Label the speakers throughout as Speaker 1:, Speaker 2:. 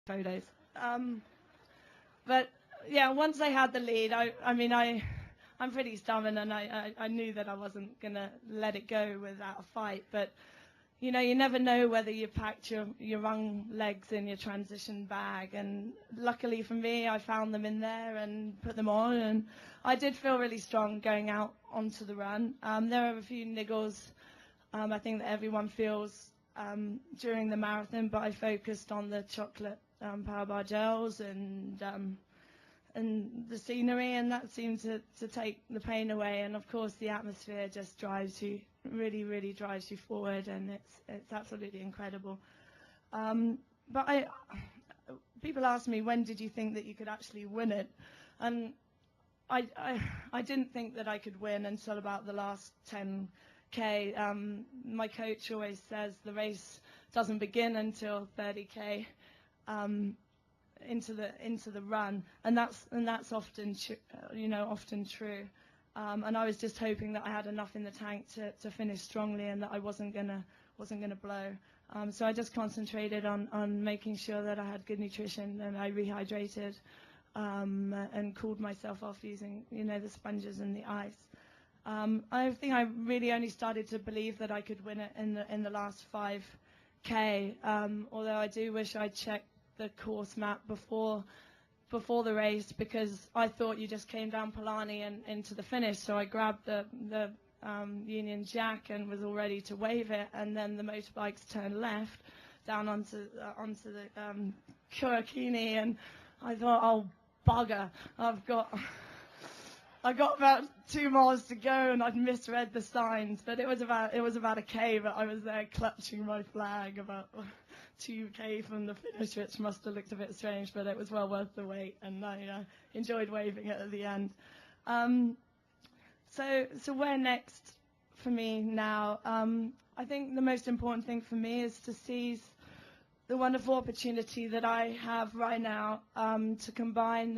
Speaker 1: photos. But yeah, once I had the lead, I'm pretty stubborn, and I knew that I wasn't gonna let it go without a fight. But you know, you never know whether you packed your wrong legs in your transition bag. And luckily for me, I found them in there and put them on, and I did feel really strong going out onto the run. There are a few niggles I think that everyone feels during the marathon, but I focused on the chocolate power bar gels and the scenery, and that seemed to take the pain away. And of course, the atmosphere just drives you, really drives you forward, and it's absolutely incredible. But people ask me, when did you think that you could actually win it? And I didn't think that I could win until about the last 10K. My coach always says the race doesn't begin until 30K into the run, and that's often often true. And I was just hoping that I had enough in the tank to finish strongly, and that I wasn't gonna blow. So I just concentrated on making sure that I had good nutrition, and I rehydrated and cooled myself off using the sponges and the ice. I think I really only started to believe that I could win it in the last 5K. Although I do wish I'd checked the course map before the race, because I thought you just came down Palani and into the finish. So I grabbed the Union Jack and was all ready to wave it, and then the motorbikes turned left down onto the Kurakini, and I thought, oh bugger, I got about 2 miles to go, and I'd misread the signs. But it was about a K, but I was there clutching my flag about 2K from the finish, which must have looked a bit strange, but it was well worth the wait, and I enjoyed waving it at the end. So where next for me now? I think the most important thing for me is to seize the wonderful opportunity that I have right now to combine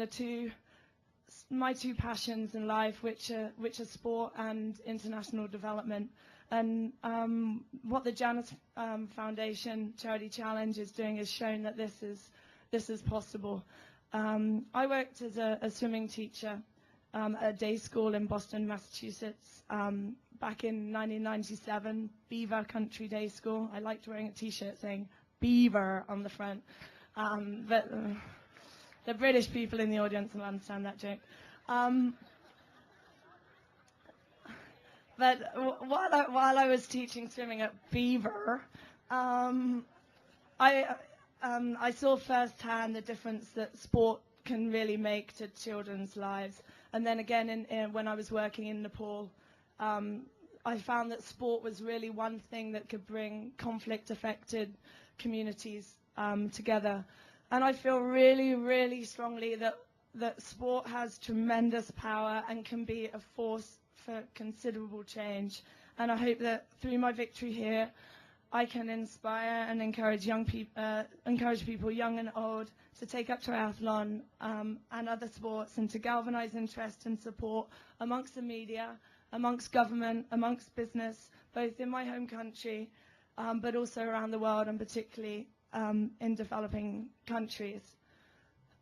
Speaker 1: my two passions in life, which are sport and international development. And what the Janus Foundation Charity Challenge is doing is showing that this is possible. I worked as a swimming teacher at a day school in Boston, Massachusetts, back in 1997, Beaver Country Day School. I liked wearing a T-shirt saying Beaver on the front, but the British people in the audience will understand that joke. But while I was teaching swimming at Beaver, I saw firsthand the difference that sport can really make to children's lives. And then again, when I was working in Nepal, I found that sport was really one thing that could bring conflict-affected communities together. And I feel really strongly that sport has tremendous power and can be a force for considerable change. And I hope that through my victory here, I can inspire and encourage people, young and old, to take up triathlon and other sports, and to galvanize interest and support amongst the media, amongst government, amongst business, both in my home country, but also around the world, and particularly in developing countries.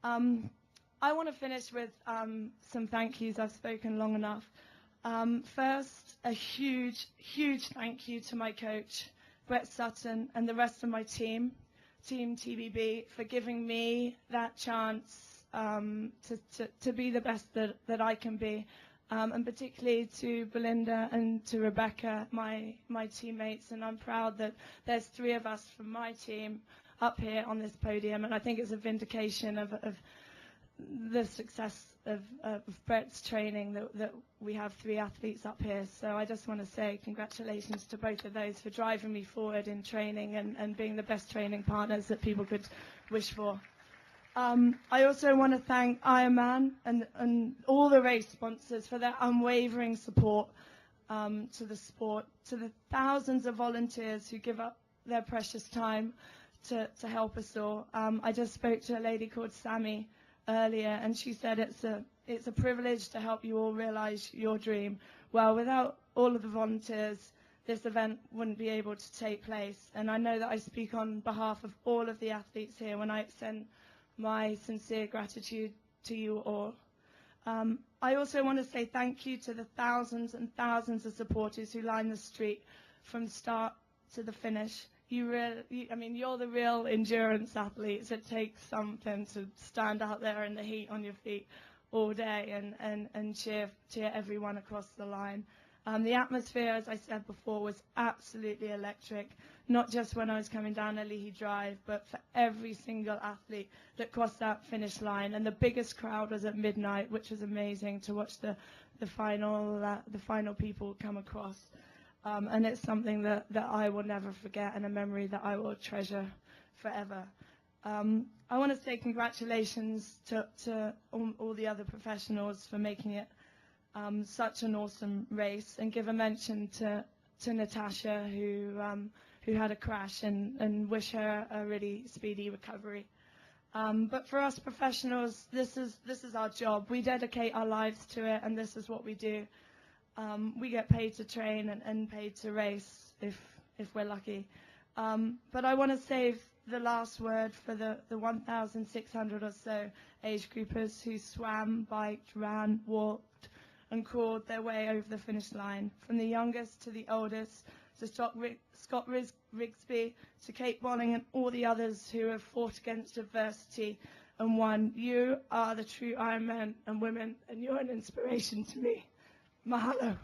Speaker 1: I want to finish with some thank yous. I've spoken long enough. First, a huge thank you to my coach, Brett Sutton, and the rest of my team TBB, for giving me that chance to be the best that I can be, and particularly to Belinda and to Rebecca, my teammates. And I'm proud that there's 3 of us from my team up here on this podium, and I think it's a vindication of the success of Brett's training that we have 3 athletes up here. So I just want to say congratulations to both of those for driving me forward in training and being the best training partners that people could wish for. I also want to thank Ironman and all the race sponsors for their unwavering support to the sport, to the thousands of volunteers who give up their precious time to help us all. I just spoke to a lady called Sammy earlier, and she said it's a privilege to help you all realize your dream. Well, without all of the volunteers this event wouldn't be able to take place. And I know that I speak on behalf of all of the athletes here when I extend my sincere gratitude to you all. I also want to say thank you to the thousands and thousands of supporters who line the street from start to the finish. I mean, you're the real endurance athletes. It takes something to stand out there in the heat on your feet all day and cheer everyone across the line. The atmosphere, as I said before, was absolutely electric, not just when I was coming down Alihi Drive, but for every single athlete that crossed that finish line. And the biggest crowd was at midnight, which was amazing to watch the final people come across. And it's something that I will never forget, and a memory that I will treasure forever. I want to say congratulations to all the other professionals for making it such an awesome race, and give a mention to Natasha, who had a crash, and wish her a really speedy recovery. But for us professionals, this is our job. We dedicate our lives to it, and this is what we do. We get paid to train and paid to race if we're lucky. But I want to save the last word for the 1,600 or so age groupers who swam, biked, ran, walked, and crawled their way over the finish line, from the youngest to the oldest, to Scott Rigsby, to Kate Bolling, and all the others who have fought against adversity and won. You are the true Ironmen and women, and you're an inspiration to me. Mahalo.